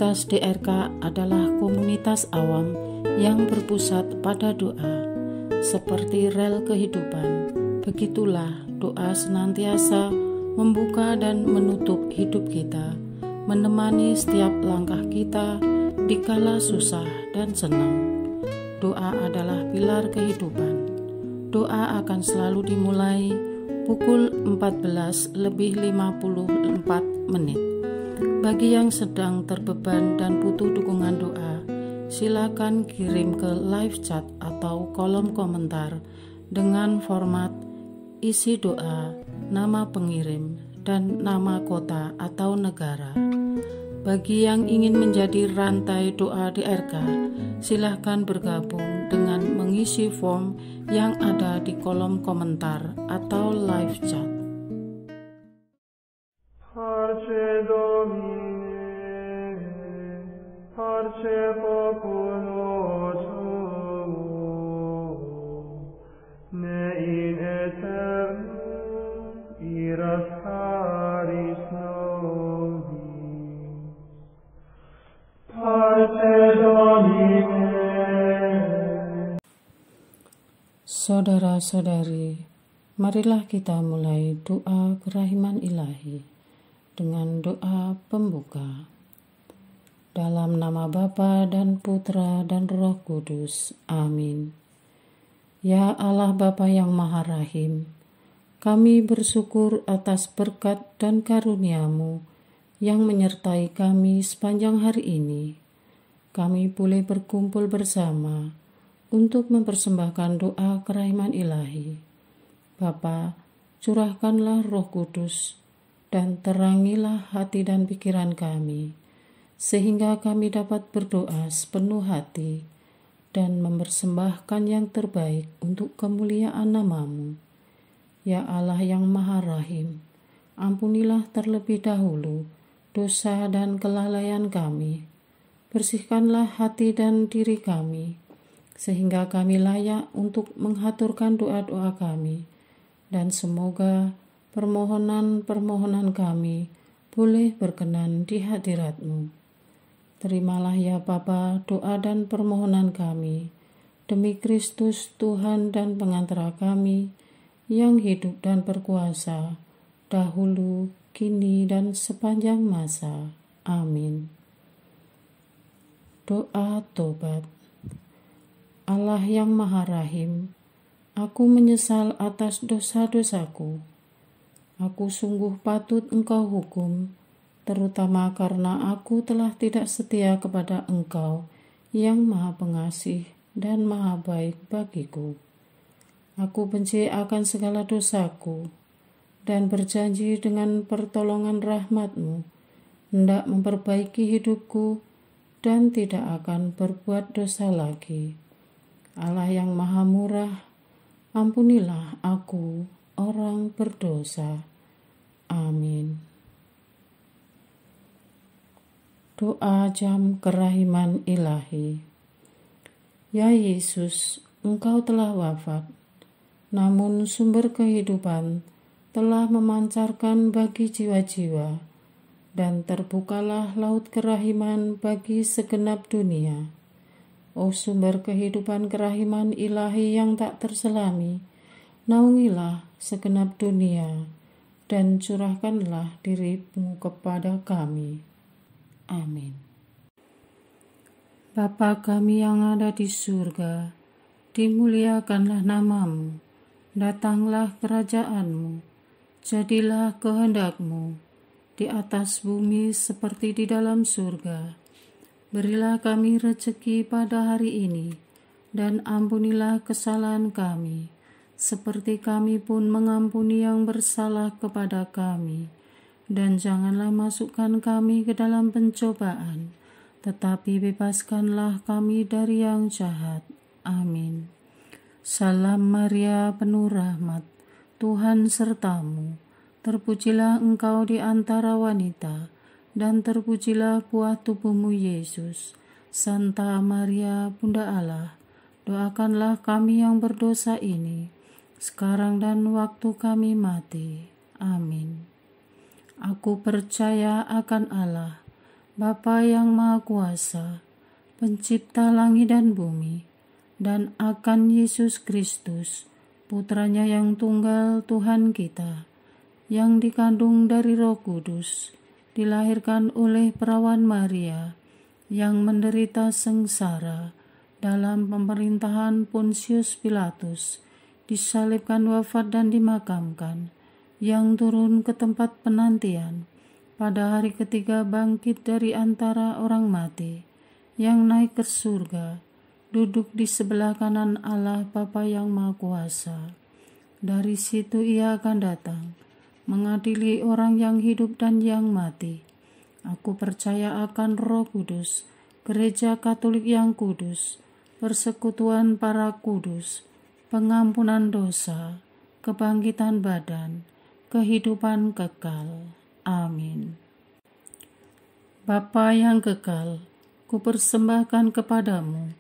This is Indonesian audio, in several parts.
Komunitas DRK adalah komunitas awam yang berpusat pada doa, seperti rel kehidupan. Begitulah doa senantiasa membuka dan menutup hidup kita, menemani setiap langkah kita di kala susah dan senang. Doa adalah pilar kehidupan. Doa akan selalu dimulai pukul 14:54. Bagi yang sedang terbeban dan butuh dukungan doa, silakan kirim ke live chat atau kolom komentar dengan format isi doa, nama pengirim, dan nama kota atau negara. Bagi yang ingin menjadi rantai doa DRK, silakan bergabung dengan mengisi form yang ada di kolom komentar atau live chat. Parce Domine, parce populo tuo, ne in aeternum iras charis nobis. Parce Domine. Saudara-saudari, marilah kita mulai doa kerahiman ilahi dengan doa pembuka. Dalam nama Bapa dan Putra dan Roh Kudus. Amin. Ya Allah Bapa yang Maha Rahim, kami bersyukur atas berkat dan karunia-Mu yang menyertai kami sepanjang hari ini. Kami boleh berkumpul bersama untuk mempersembahkan doa kerahiman ilahi. Bapa, curahkanlah Roh Kudus dan terangilah hati dan pikiran kami, sehingga kami dapat berdoa sepenuh hati dan mempersembahkan yang terbaik untuk kemuliaan nama-Mu. Ya Allah yang Maha Rahim, ampunilah terlebih dahulu dosa dan kelalaian kami. Bersihkanlah hati dan diri kami, sehingga kami layak untuk menghaturkan doa-doa kami, dan semoga permohonan-permohonan kami boleh berkenan di hadirat-Mu. Terimalah ya Bapa doa dan permohonan kami, demi Kristus Tuhan dan pengantara kami, yang hidup dan berkuasa, dahulu, kini, dan sepanjang masa. Amin. Doa tobat. Allah yang Maha Rahim, aku menyesal atas dosa-dosaku. Aku sungguh patut Engkau hukum, terutama karena aku telah tidak setia kepada Engkau yang Maha Pengasih dan Maha Baik bagiku. Aku benci akan segala dosaku dan berjanji dengan pertolongan rahmat-Mu hendak memperbaiki hidupku dan tidak akan berbuat dosa lagi. Allah yang Maha Murah, ampunilah aku, orang berdosa. Amin. Doa jam kerahiman ilahi. Ya Yesus, Engkau telah wafat, namun sumber kehidupan telah memancarkan bagi jiwa-jiwa, dan terbukalah laut kerahiman bagi segenap dunia. O sumber kehidupan kerahiman ilahi yang tak terselami, naungilah segenap dunia dan curahkanlah diri-Mu kepada kami. Amin. Bapa kami yang ada di surga, dimuliakanlah nama-Mu, datanglah kerajaan-Mu, jadilah kehendak-Mu di atas bumi seperti di dalam surga. Berilah kami rezeki pada hari ini, dan ampunilah kesalahan kami, seperti kami pun mengampuni yang bersalah kepada kami. Dan janganlah masukkan kami ke dalam pencobaan, tetapi bebaskanlah kami dari yang jahat. Amin. Salam Maria, penuh rahmat, Tuhan serta-Mu. Terpujilah Engkau di antara wanita, dan terpujilah buah tubuh-Mu Yesus. Santa Maria, Bunda Allah, doakanlah kami yang berdosa ini, sekarang dan waktu kami mati. Amin. Aku percaya akan Allah, Bapa yang Maha Kuasa, Pencipta langit dan bumi, dan akan Yesus Kristus, Putranya yang tunggal Tuhan kita, yang dikandung dari Roh Kudus, dilahirkan oleh perawan Maria, yang menderita sengsara dalam pemerintahan Pontius Pilatus, disalibkan, wafat dan dimakamkan, yang turun ke tempat penantian, pada hari ketiga bangkit dari antara orang mati, yang naik ke surga, duduk di sebelah kanan Allah Bapa yang Maha Kuasa. Dari situ Ia akan datang, mengadili orang yang hidup dan yang mati. Aku percaya akan Roh Kudus, Gereja Katolik yang kudus, persekutuan para kudus, pengampunan dosa, kebangkitan badan, kehidupan kekal. Amin. Bapa yang kekal, kupersembahkan kepadamu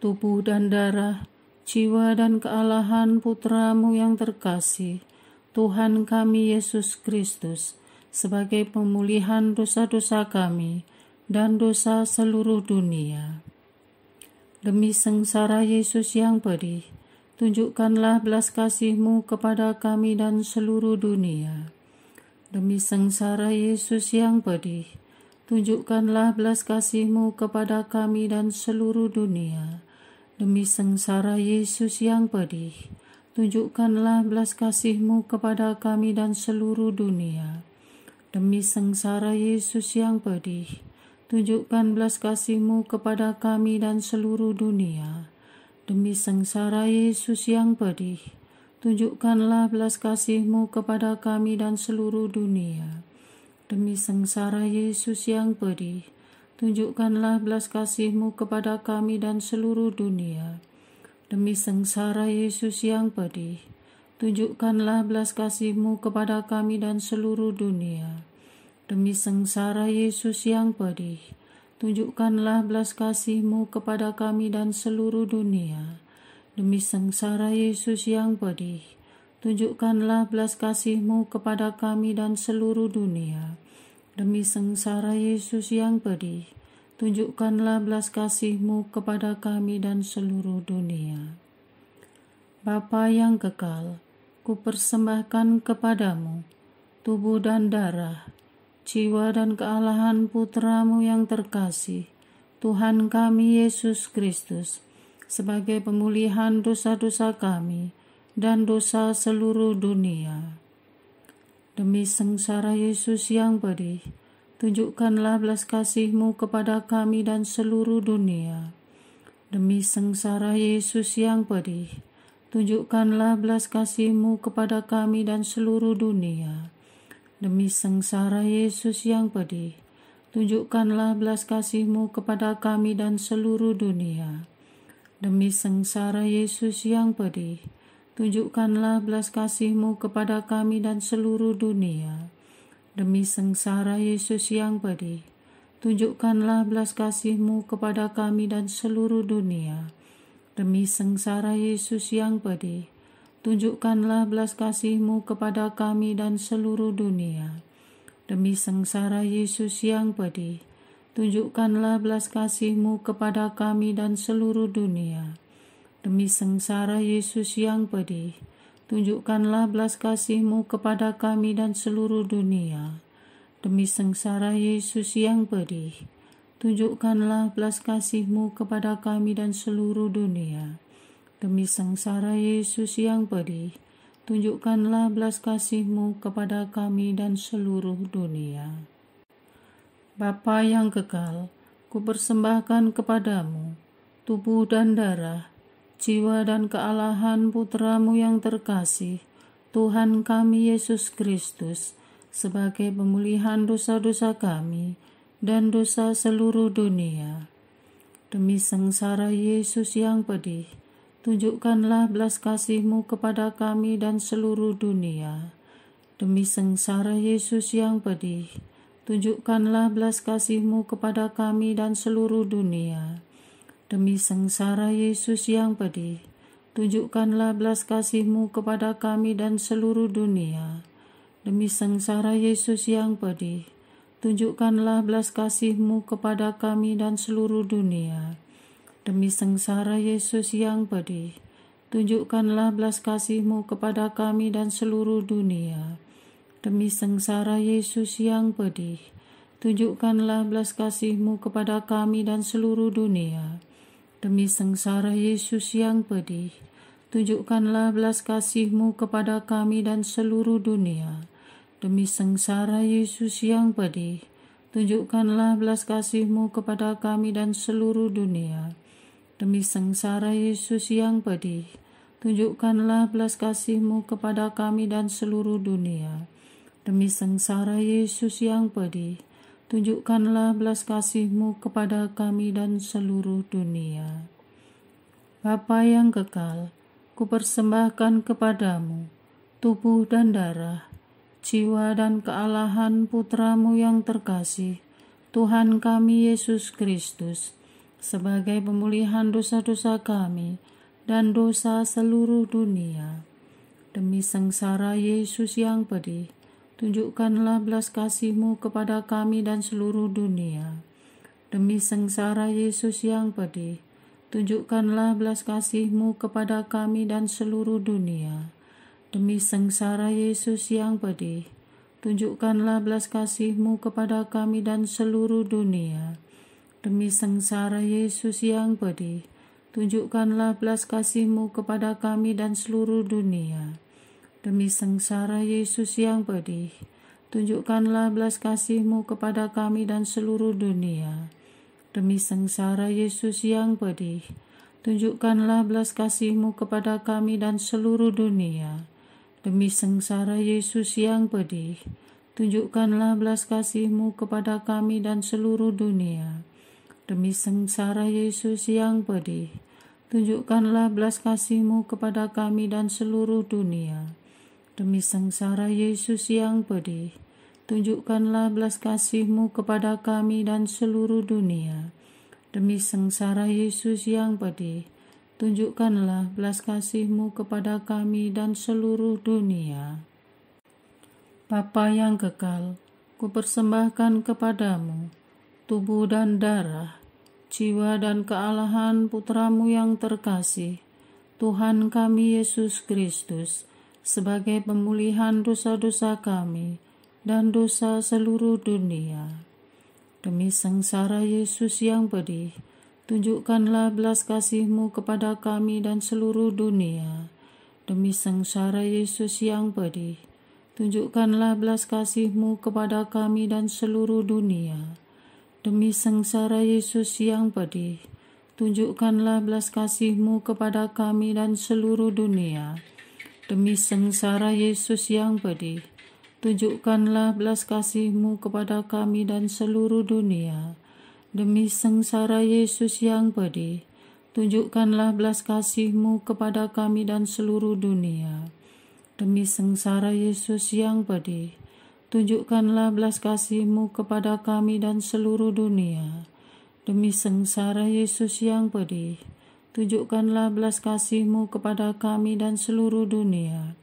tubuh dan darah, jiwa dan kealahan Putramu yang terkasih, Tuhan kami Yesus Kristus, sebagai pemulihan dosa-dosa kami dan dosa seluruh dunia. Demi sengsara Yesus yang pedih, tunjukkanlah belas kasih-Mu kepada kami dan seluruh dunia. Demi sengsara Yesus yang pedih, tunjukkanlah belas kasih-Mu kepada kami dan seluruh dunia. Demi sengsara Yesus yang pedih, tunjukkanlah belas kasih-Mu kepada kami dan seluruh dunia. Demi sengsara Yesus yang pedih, tunjukkan belas kasih-Mu kepada kami dan seluruh dunia. Demi sengsara Yesus yang pedih, tunjukkanlah belas kasih-Mu kepada kami dan seluruh dunia. Demi sengsara Yesus yang pedih, tunjukkanlah belas kasih-Mu kepada kami dan seluruh dunia. Demi sengsara Yesus yang pedih, tunjukkanlah belas kasih-Mu kepada kami dan seluruh dunia. Demi sengsara Yesus yang pedih, tunjukkanlah belas kasih-Mu kepada kami dan seluruh dunia. Demi sengsara Yesus yang pedih, tunjukkanlah belas kasih-Mu kepada kami dan seluruh dunia. Demi sengsara Yesus yang pedih, tunjukkanlah belas kasih-Mu kepada kami dan seluruh dunia. Bapa yang kekal, kupersembahkan kepadamu tubuh dan darah, jiwa dan kealahan Putramu yang terkasih, Tuhan kami Yesus Kristus, sebagai pemulihan dosa-dosa kami dan dosa seluruh dunia. Demi sengsara Yesus yang pedih, tunjukkanlah belas kasih-Mu kepada kami dan seluruh dunia. Demi sengsara Yesus yang pedih, tunjukkanlah belas kasih-Mu kepada kami dan seluruh dunia. Demi sengsara Yesus yang pedih, tunjukkanlah belas kasih-Mu kepada kami dan seluruh dunia. Demi sengsara Yesus yang pedih, tunjukkanlah belas kasih-Mu kepada kami dan seluruh dunia. Demi sengsara Yesus yang pedih, tunjukkanlah belas kasih-Mu kepada kami dan seluruh dunia. Demi sengsara Yesus yang pedih, tunjukkanlah belas kasih-Mu kepada kami dan seluruh dunia. Demi sengsara Yesus yang pedih, tunjukkanlah belas kasih-Mu kepada kami dan seluruh dunia. Demi sengsara Yesus yang pedih, tunjukkanlah belas kasih-Mu kepada kami dan seluruh dunia. Demi sengsara Yesus yang pedih, tunjukkanlah belas kasih-Mu kepada kami dan seluruh dunia. Demi sengsara Yesus yang pedih, tunjukkanlah belas kasih-Mu kepada kami dan seluruh dunia. Bapa yang kekal, kupersembahkan kepadamu tubuh dan darah, jiwa dan kealahan Putramu yang terkasih, Tuhan kami Yesus Kristus, sebagai pemulihan dosa-dosa kami dan dosa seluruh dunia. Demi sengsara Yesus yang pedih, tunjukkanlah belas kasih-Mu kepada kami dan seluruh dunia. Demi sengsara Yesus yang pedih, tunjukkanlah belas kasih-Mu kepada kami dan seluruh dunia. Demi sengsara Yesus yang pedih, tunjukkanlah belas kasih-Mu kepada kami dan seluruh dunia. Demi sengsara Yesus yang pedih, tunjukkanlah belas kasih-Mu kepada kami dan seluruh dunia. Demi sengsara Yesus yang pedih, tunjukkanlah belas kasih-Mu kepada kami dan seluruh dunia. Demi sengsara Yesus yang pedih, tunjukkanlah belas kasih-Mu kepada kami dan seluruh dunia. Demi sengsara Yesus yang pedih, tunjukkanlah belas kasih-Mu kepada kami dan seluruh dunia. Demi sengsara Yesus yang pedih, tunjukkanlah belas kasih-Mu kepada kami dan seluruh dunia. Demi sengsara Yesus yang pedih, tunjukkanlah belas kasih-Mu kepada kami dan seluruh dunia. Demi sengsara Yesus yang pedih, tunjukkanlah belas kasih-Mu kepada kami dan seluruh dunia. Bapa yang kekal, kupersembahkan kepadamu tubuh dan darah, jiwa dan kealahan Putra-Mu yang terkasih, Tuhan kami Yesus Kristus, sebagai pemulihan dosa-dosa kami dan dosa seluruh dunia. Demi sengsara Yesus yang pedih, tunjukkanlah belas kasih-Mu kepada kami dan seluruh dunia. Demi sengsara Yesus yang pedih, tunjukkanlah belas kasih-Mu kepada kami dan seluruh dunia. Demi sengsara Yesus yang pedih, tunjukkanlah belas kasih-Mu kepada kami dan seluruh dunia. Demi sengsara Yesus yang pedih, tunjukkanlah belas kasih-Mu kepada kami dan seluruh dunia. Demi sengsara Yesus yang pedih, tunjukkanlah belas kasih-Mu kepada kami dan seluruh dunia. Demi sengsara Yesus yang pedih, tunjukkanlah belas kasih-Mu kepada kami dan seluruh dunia. Demi sengsara Yesus yang pedih, tunjukkanlah belas kasih-Mu kepada kami dan seluruh dunia. Demi sengsara Yesus yang pedih, tunjukkanlah belas kasih-Mu kepada kami dan seluruh dunia. Demi sengsara Yesus yang pedih, tunjukkanlah belas kasih-Mu kepada kami dan seluruh dunia. Demi sengsara Yesus yang pedih, tunjukkanlah belas kasih-Mu kepada kami dan seluruh dunia. Bapa yang kekal, kupersembahkan kepadamu tubuh dan darah, jiwa dan kealahan Putra-Mu yang terkasih, Tuhan kami Yesus Kristus, sebagai pemulihan dosa-dosa kami dan dosa seluruh dunia. Demi sengsara Yesus yang pedih, tunjukkanlah belas kasih-Mu kepada kami dan seluruh dunia. Demi sengsara Yesus yang pedih, tunjukkanlah belas kasih-Mu kepada kami dan seluruh dunia. Demi sengsara Yesus yang pedih, tunjukkanlah belas kasih-Mu kepada kami dan seluruh dunia. Demi sengsara Yesus yang pedih, tunjukkanlah belas kasih-Mu kepada kami dan seluruh dunia. Demi sengsara Yesus yang pedih, tunjukkanlah belas kasih-Mu kepada kami dan seluruh dunia. Demi sengsara Yesus yang pedih, tunjukkanlah belas kasih-Mu kepada kami dan seluruh dunia. Demi sengsara Yesus yang pedih, tunjukkanlah belas kasih-Mu kepada kami dan seluruh dunia.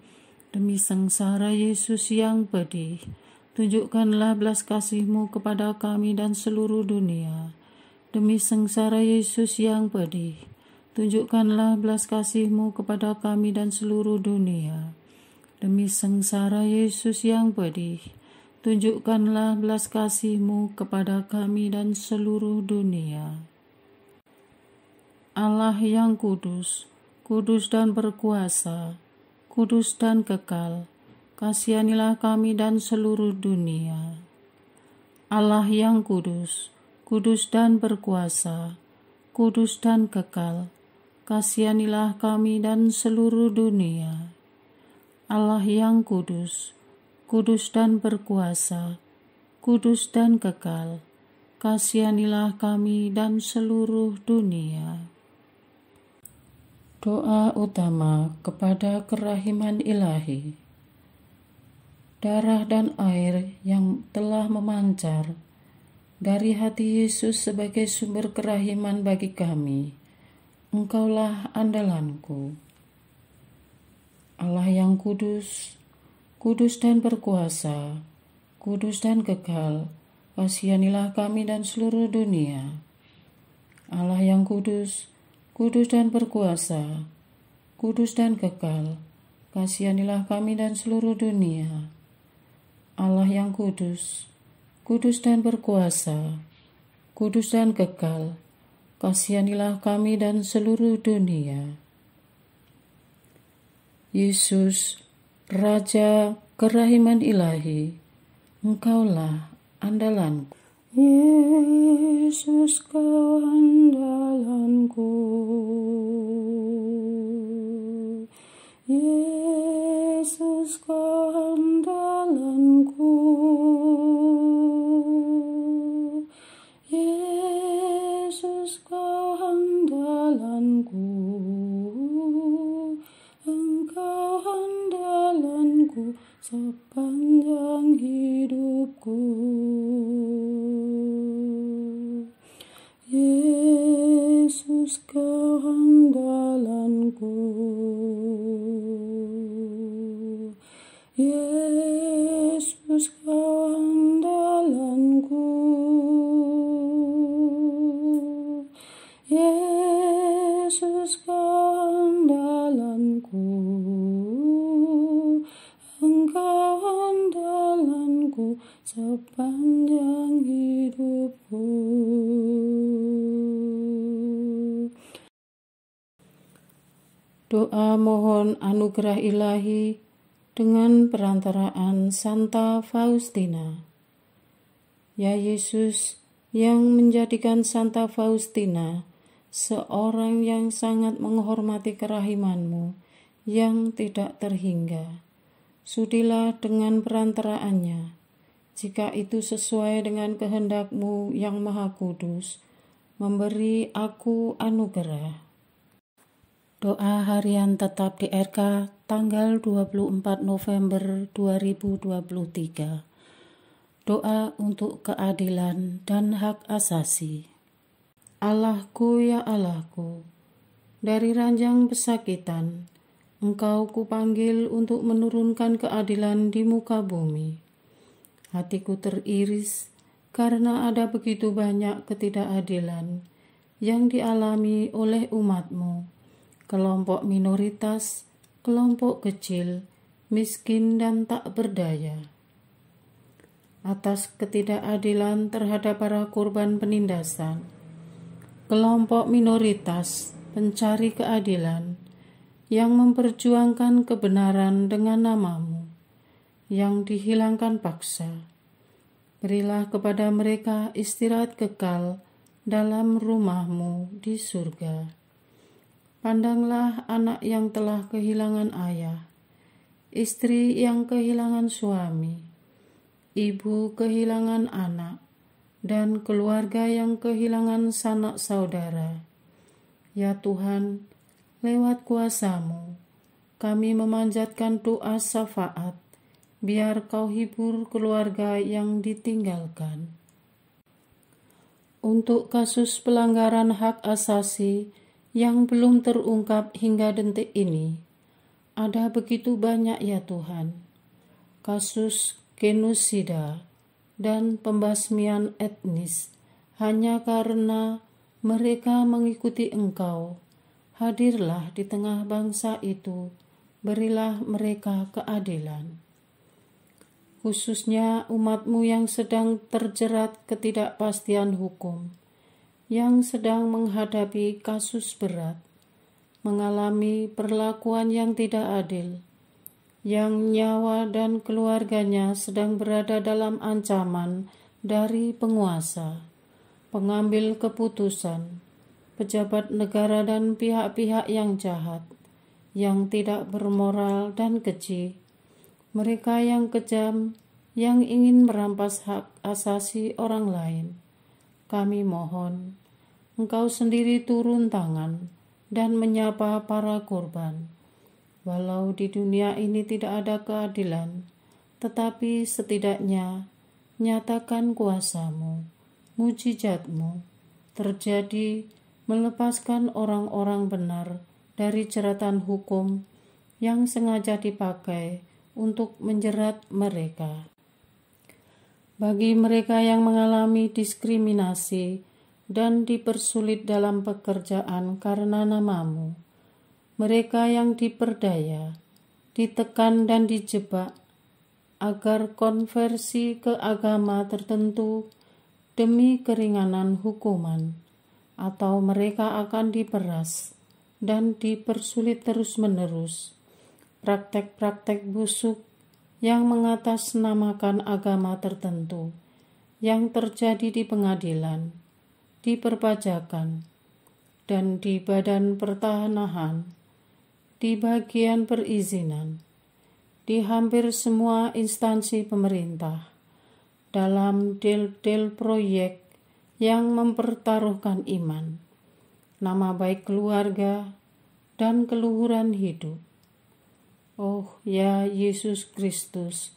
Demi sengsara Yesus yang pedih, tunjukkanlah belas kasih-Mu kepada kami dan seluruh dunia. Demi sengsara Yesus yang pedih, tunjukkanlah belas kasih-Mu kepada kami dan seluruh dunia. Demi sengsara Yesus yang pedih, tunjukkanlah belas kasih-Mu kepada kami dan seluruh dunia. Allah yang kudus, kudus dan berkuasa, kudus dan kekal, kasihanilah kami dan seluruh dunia. Allah yang kudus, kudus dan berkuasa, kudus dan kekal, kasihanilah kami dan seluruh dunia. Allah yang kudus, kudus dan berkuasa, kudus dan kekal, kasihanilah kami dan seluruh dunia. Doa utama kepada kerahiman ilahi. Darah dan air yang telah memancar dari hati Yesus sebagai sumber kerahiman bagi kami, Engkaulah andalanku. Allah yang kudus, kudus dan berkuasa, kudus dan kekal, kasihanilah kami dan seluruh dunia. Allah yang kudus, kudus dan berkuasa, kudus dan kekal, kasihanilah kami dan seluruh dunia. Allah yang kudus, kudus dan berkuasa, kudus dan kekal, kasihanilah kami dan seluruh dunia. Yesus, Raja kerahiman ilahi, Engkaulah andalanku. Yesus, Kau andalanku. Yesus, Kau andalanku. Yesus, Kau andalanku. Engkau andalanku sepanjang hidupku. Yesus, Kau andalanku. Yesus, Kau andalanku. Yesus, Kau andalanku. Engkau andalanku sepanjang hidupku. Doa mohon anugerah ilahi dengan perantaraan Santa Faustina. Ya Yesus, yang menjadikan Santa Faustina seorang yang sangat menghormati kerahiman-Mu yang tidak terhingga, sudilah dengan perantaraannya, jika itu sesuai dengan kehendak-Mu yang maha kudus, memberi aku anugerah. Doa harian tetap di RK tanggal 24 November 2023. Doa untuk keadilan dan hak asasi. Allahku ya Allahku, dari ranjang pesakitan, Engkau kupanggil untuk menurunkan keadilan di muka bumi. Hatiku teriris karena ada begitu banyak ketidakadilan yang dialami oleh umat-Mu, kelompok minoritas, kelompok kecil, miskin dan tak berdaya. Atas ketidakadilan terhadap para korban penindasan, kelompok minoritas pencari keadilan yang memperjuangkan kebenaran dengan nama-Mu, yang dihilangkan paksa. Berilah kepada mereka istirahat kekal dalam rumah-Mu di surga. Pandanglah anak yang telah kehilangan ayah, istri yang kehilangan suami, ibu kehilangan anak, dan keluarga yang kehilangan sanak saudara. Ya Tuhan, lewat kuasa-Mu, kami memanjatkan doa syafaat, biar Kau hibur keluarga yang ditinggalkan. Untuk kasus pelanggaran hak asasi yang belum terungkap hingga detik ini, ada begitu banyak ya Tuhan. Kasus genosida dan pembasmian etnis hanya karena mereka mengikuti Engkau. Hadirlah di tengah bangsa itu, berilah mereka keadilan. Khususnya umat-Mu yang sedang terjerat ketidakpastian hukum, yang sedang menghadapi kasus berat, mengalami perlakuan yang tidak adil, yang nyawa dan keluarganya sedang berada dalam ancaman dari penguasa, pengambil keputusan, pejabat negara dan pihak-pihak yang jahat, yang tidak bermoral dan keji, mereka yang kejam, yang ingin merampas hak asasi orang lain. Kami mohon, Engkau sendiri turun tangan dan menyapa para korban. Walau di dunia ini tidak ada keadilan, tetapi setidaknya nyatakan kuasa-Mu, mujizat-Mu, terjadi melepaskan orang-orang benar dari jeratan hukum yang sengaja dipakai untuk menjerat mereka. Bagi mereka yang mengalami diskriminasi dan dipersulit dalam pekerjaan karena nama-Mu, mereka yang diperdaya, ditekan dan dijebak, agar konversi ke agama tertentu demi keringanan hukuman, atau mereka akan diperas dan dipersulit terus-menerus. Praktek-praktek busuk yang mengatasnamakan agama tertentu yang terjadi di pengadilan, di perpajakan, dan di badan pertanahan, di bagian perizinan, di hampir semua instansi pemerintah, dalam del-del proyek yang mempertaruhkan iman, nama baik keluarga, dan keluhuran hidup. Oh ya Yesus Kristus,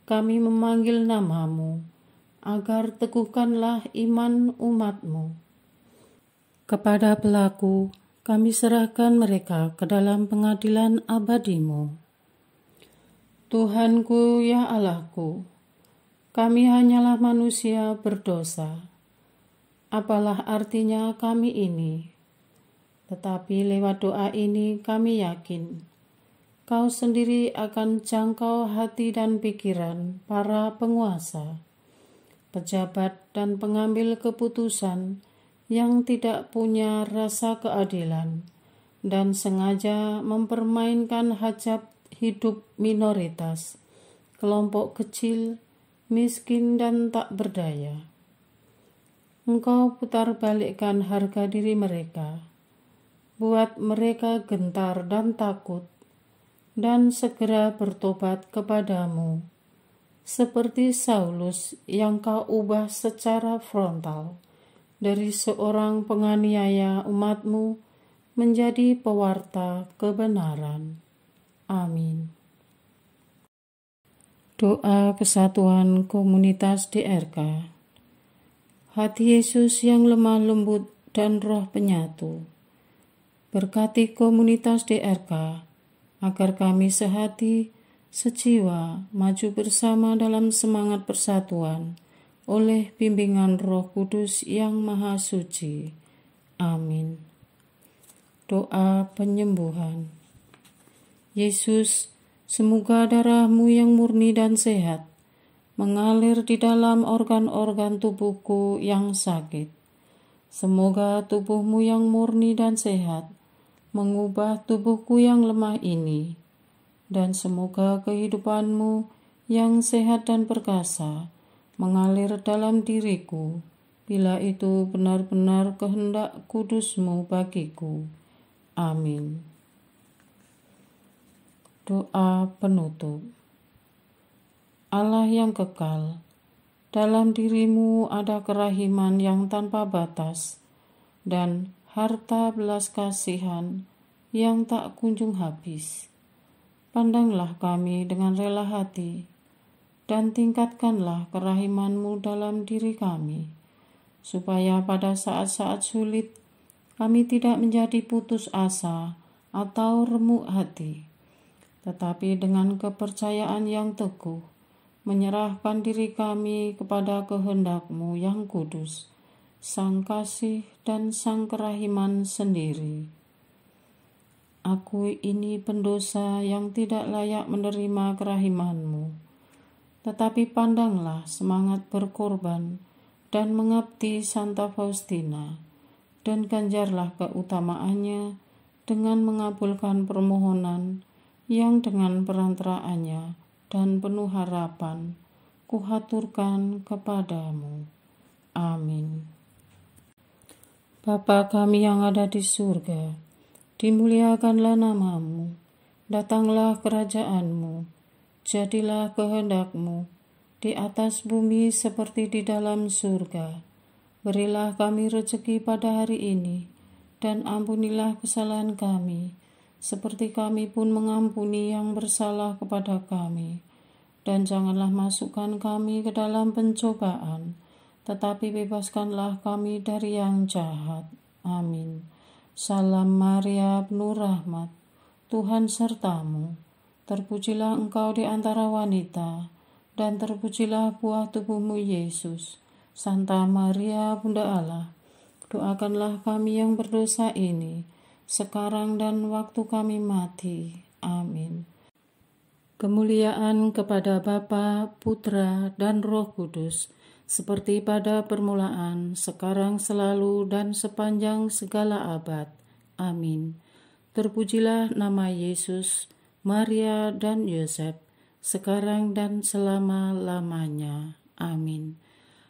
kami memanggil nama-Mu, agar teguhkanlah iman umat-Mu. Kepada pelaku, kami serahkan mereka ke dalam pengadilan abadi-Mu. Tuhanku ya Allahku, kami hanyalah manusia berdosa. Apalah artinya kami ini? Tetapi lewat doa ini kami yakin, Kau sendiri akan jangkau hati dan pikiran para penguasa, pejabat dan pengambil keputusan yang tidak punya rasa keadilan dan sengaja mempermainkan hajat hidup minoritas, kelompok kecil, miskin dan tak berdaya. Engkau putar balikkan harga diri mereka, buat mereka gentar dan takut, dan segera bertobat kepadamu, seperti Saulus yang Kau ubah secara frontal dari seorang penganiaya umat-Mu menjadi pewarta kebenaran. Amin. Doa kesatuan komunitas DRK. Hati Yesus yang lemah lembut dan roh penyatu, berkati komunitas DRK, agar kami sehati, sejiwa, maju bersama dalam semangat persatuan oleh bimbingan Roh Kudus yang Maha Suci. Amin. Doa penyembuhan. Yesus, semoga darah-Mu yang murni dan sehat mengalir di dalam organ-organ tubuhku yang sakit. Semoga tubuh-Mu yang murni dan sehat mengubah tubuhku yang lemah ini, dan semoga kehidupan-Mu yang sehat dan perkasa mengalir dalam diriku, bila itu benar-benar kehendak kudus-Mu bagiku. Amin. Doa penutup. Allah yang kekal, dalam diri-Mu ada kerahiman yang tanpa batas, dan harta belas kasihan yang tak kunjung habis. Pandanglah kami dengan rela hati, dan tingkatkanlah kerahiman-Mu dalam diri kami, supaya pada saat-saat sulit kami tidak menjadi putus asa atau remuk hati, tetapi dengan kepercayaan yang teguh, menyerahkan diri kami kepada kehendak-Mu yang kudus, Sang Kasih dan Sang Kerahiman sendiri. Aku ini pendosa yang tidak layak menerima kerahiman-Mu, tetapi pandanglah semangat berkorban dan mengabdi Santa Faustina, dan ganjarlah keutamaannya dengan mengabulkan permohonan yang dengan perantaraannya dan penuh harapan kuhaturkan kepadamu. Amin. Bapa kami yang ada di surga, dimuliakanlah nama-Mu, datanglah kerajaan-Mu, jadilah kehendak-Mu di atas bumi seperti di dalam surga. Berilah kami rezeki pada hari ini, dan ampunilah kesalahan kami, seperti kami pun mengampuni yang bersalah kepada kami. Dan janganlah masukkan kami ke dalam pencobaan, tetapi bebaskanlah kami dari yang jahat. Amin. Salam Maria, penuh rahmat, Tuhan sertamu. Terpujilah engkau di antara wanita, dan terpujilah buah tubuhmu Yesus. Santa Maria, Bunda Allah, doakanlah kami yang berdosa ini, sekarang dan waktu kami mati. Amin. Kemuliaan kepada Bapa, Putra, dan Roh Kudus, seperti pada permulaan, sekarang, selalu, dan sepanjang segala abad. Amin. Terpujilah nama Yesus, Maria, dan Yosef, sekarang dan selama-lamanya. Amin.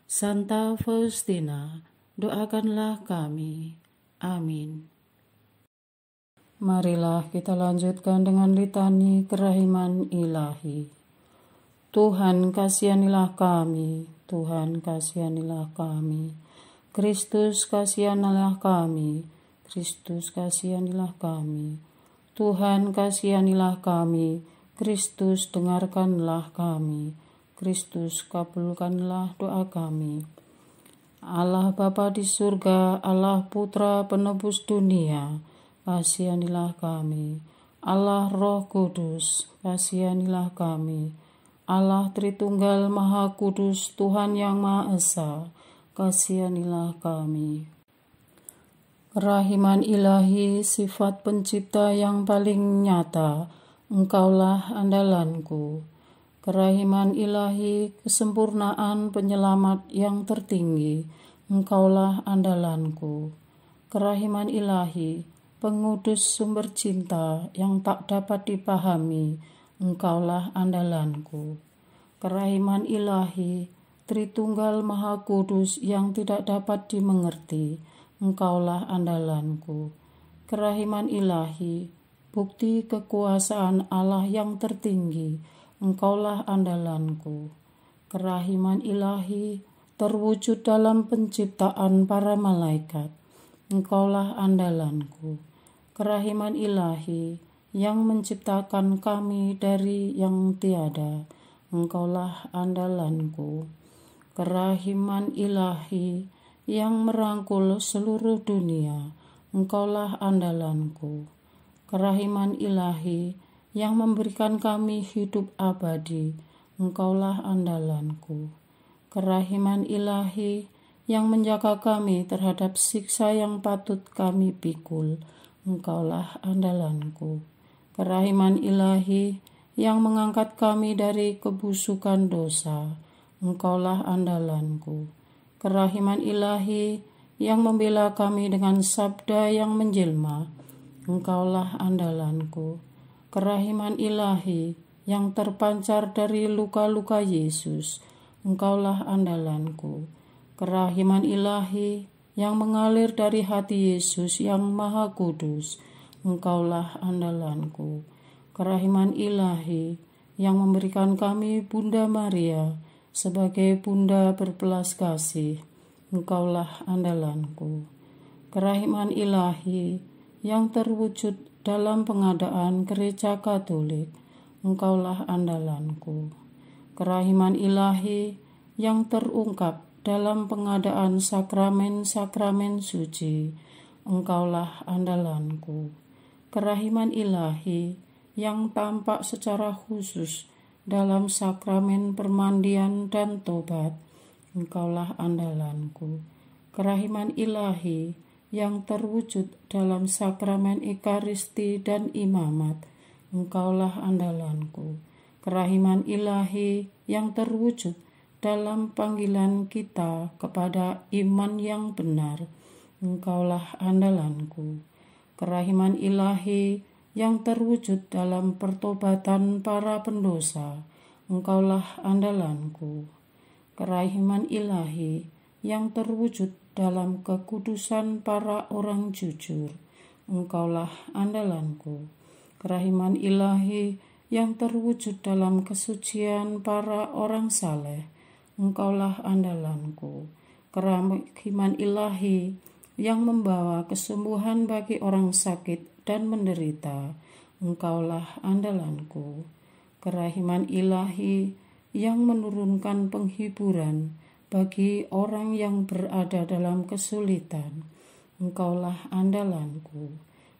Santa Faustina, doakanlah kami. Amin. Marilah kita lanjutkan dengan litani kerahiman ilahi. Tuhan, kasihanilah kami. Tuhan, kasihanilah kami. Kristus, kasihanilah kami. Kristus, kasihanilah kami. Tuhan, kasihanilah kami. Kristus, dengarkanlah kami. Kristus, kabulkanlah doa kami. Allah Bapa di surga, Allah Putra penebus dunia, kasihanilah kami. Allah Roh Kudus, kasihanilah kami. Allah Tritunggal Maha Kudus, Tuhan yang Maha Esa, kasihanilah kami. Kerahiman ilahi, sifat pencipta yang paling nyata, Engkaulah andalanku. Kerahiman ilahi, kesempurnaan penyelamat yang tertinggi, Engkaulah andalanku. Kerahiman ilahi, pengudus sumber cinta yang tak dapat dipahami, Engkaulah andalanku. Kerahiman ilahi, Tritunggal Maha Kudus yang tidak dapat dimengerti, Engkaulah andalanku. Kerahiman ilahi, bukti kekuasaan Allah yang tertinggi, Engkaulah andalanku. Kerahiman ilahi, terwujud dalam penciptaan para malaikat, Engkaulah andalanku. Kerahiman ilahi, yang menciptakan kami dari yang tiada, Engkaulah andalanku. Kerahiman ilahi, yang merangkul seluruh dunia, Engkaulah andalanku. Kerahiman ilahi, yang memberikan kami hidup abadi, Engkaulah andalanku. Kerahiman ilahi, yang menjaga kami terhadap siksa yang patut kami pikul, Engkaulah andalanku. Kerahiman ilahi, yang mengangkat kami dari kebusukan dosa, Engkaulah andalanku. Kerahiman ilahi, yang membela kami dengan sabda yang menjelma, Engkaulah andalanku. Kerahiman ilahi, yang terpancar dari luka-luka Yesus, Engkaulah andalanku. Kerahiman ilahi, yang mengalir dari hati Yesus yang Maha Kudus, Engkaulah andalanku. Kerahiman ilahi, yang memberikan kami Bunda Maria sebagai Bunda berbelas kasih, Engkaulah andalanku. Kerahiman ilahi, yang terwujud dalam pengadaan Gereja Katolik, Engkaulah andalanku. Kerahiman ilahi, yang terungkap dalam pengadaan sakramen-sakramen suci, Engkaulah andalanku. Kerahiman ilahi, yang tampak secara khusus dalam sakramen permandian dan tobat, Engkaulah andalanku. Kerahiman ilahi, yang terwujud dalam sakramen Ekaristi dan imamat, Engkaulah andalanku. Kerahiman ilahi, yang terwujud dalam panggilan kita kepada iman yang benar, Engkaulah andalanku. Kerahiman ilahi, yang terwujud dalam pertobatan para pendosa, Engkaulah andalanku. Kerahiman ilahi, yang terwujud dalam kekudusan para orang jujur, Engkaulah andalanku. Kerahiman ilahi, yang terwujud dalam kesucian para orang saleh, Engkaulah andalanku. Kerahiman ilahi, yang membawa kesembuhan bagi orang sakit dan menderita, Engkaulah andalanku. Kerahiman ilahi, yang menurunkan penghiburan bagi orang yang berada dalam kesulitan, Engkaulah andalanku.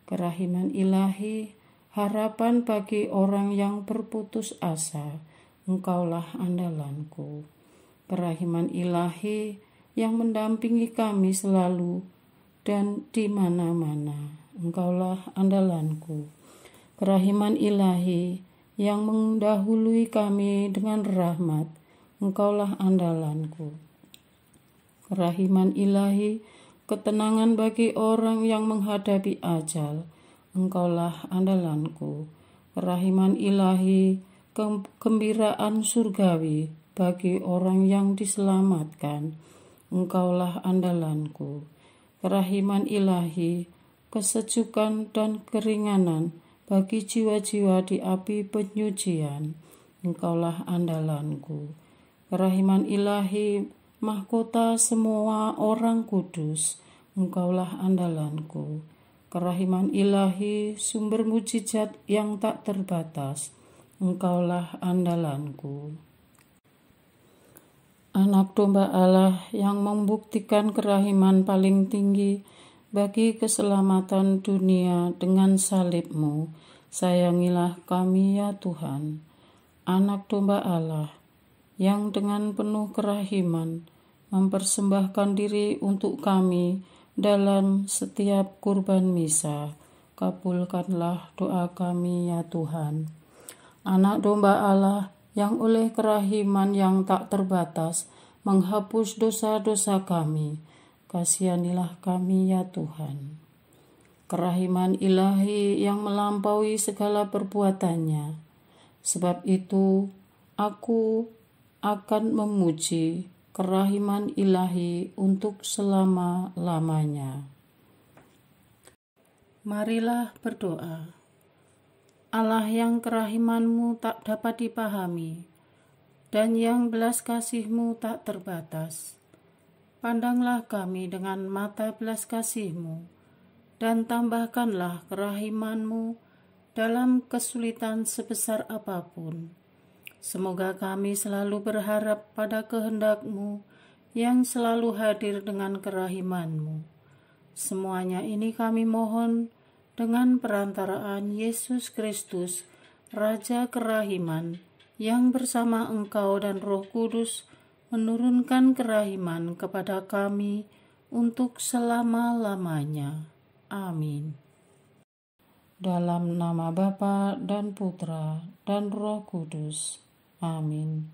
Kerahiman ilahi, harapan bagi orang yang berputus asa, Engkaulah andalanku. Kerahiman ilahi yang mendampingi kami selalu dan di mana-mana. Engkaulah andalanku. Kerahiman ilahi yang mendahului kami dengan rahmat. Engkaulah andalanku. Kerahiman ilahi, ketenangan bagi orang yang menghadapi ajal. Engkaulah andalanku. Kerahiman ilahi, kegembiraan surgawi bagi orang yang diselamatkan. Engkaulah andalanku. Kerahiman ilahi, kesejukan dan keringanan bagi jiwa-jiwa di api penyucian. Engkaulah andalanku. Kerahiman ilahi, mahkota semua orang kudus. Engkaulah andalanku. Kerahiman ilahi, sumber mujizat yang tak terbatas. Engkaulah andalanku. Anak domba Allah yang membuktikan kerahiman paling tinggi bagi keselamatan dunia dengan salib-Mu, sayangilah kami ya Tuhan. Anak domba Allah yang dengan penuh kerahiman mempersembahkan diri untuk kami dalam setiap kurban misa, kabulkanlah doa kami ya Tuhan. Anak domba Allah yang oleh kerahiman yang tak terbatas menghapus dosa-dosa kami, kasihanilah kami ya Tuhan. Kerahiman ilahi yang melampaui segala perbuatannya, sebab itu aku akan memuji kerahiman ilahi untuk selama-lamanya. Marilah berdoa. Allah yang kerahiman-Mu tak dapat dipahami dan yang belas kasih-Mu tak terbatas, pandanglah kami dengan mata belas kasih-Mu dan tambahkanlah kerahiman-Mu dalam kesulitan sebesar apapun. Semoga kami selalu berharap pada kehendak-Mu yang selalu hadir dengan kerahiman-Mu. Semuanya ini kami mohon dengan perantaraan Yesus Kristus, Raja kerahiman, yang bersama Engkau dan Roh Kudus menurunkan kerahiman kepada kami untuk selama-lamanya. Amin. Dalam nama Bapa dan Putra dan Roh Kudus. Amin.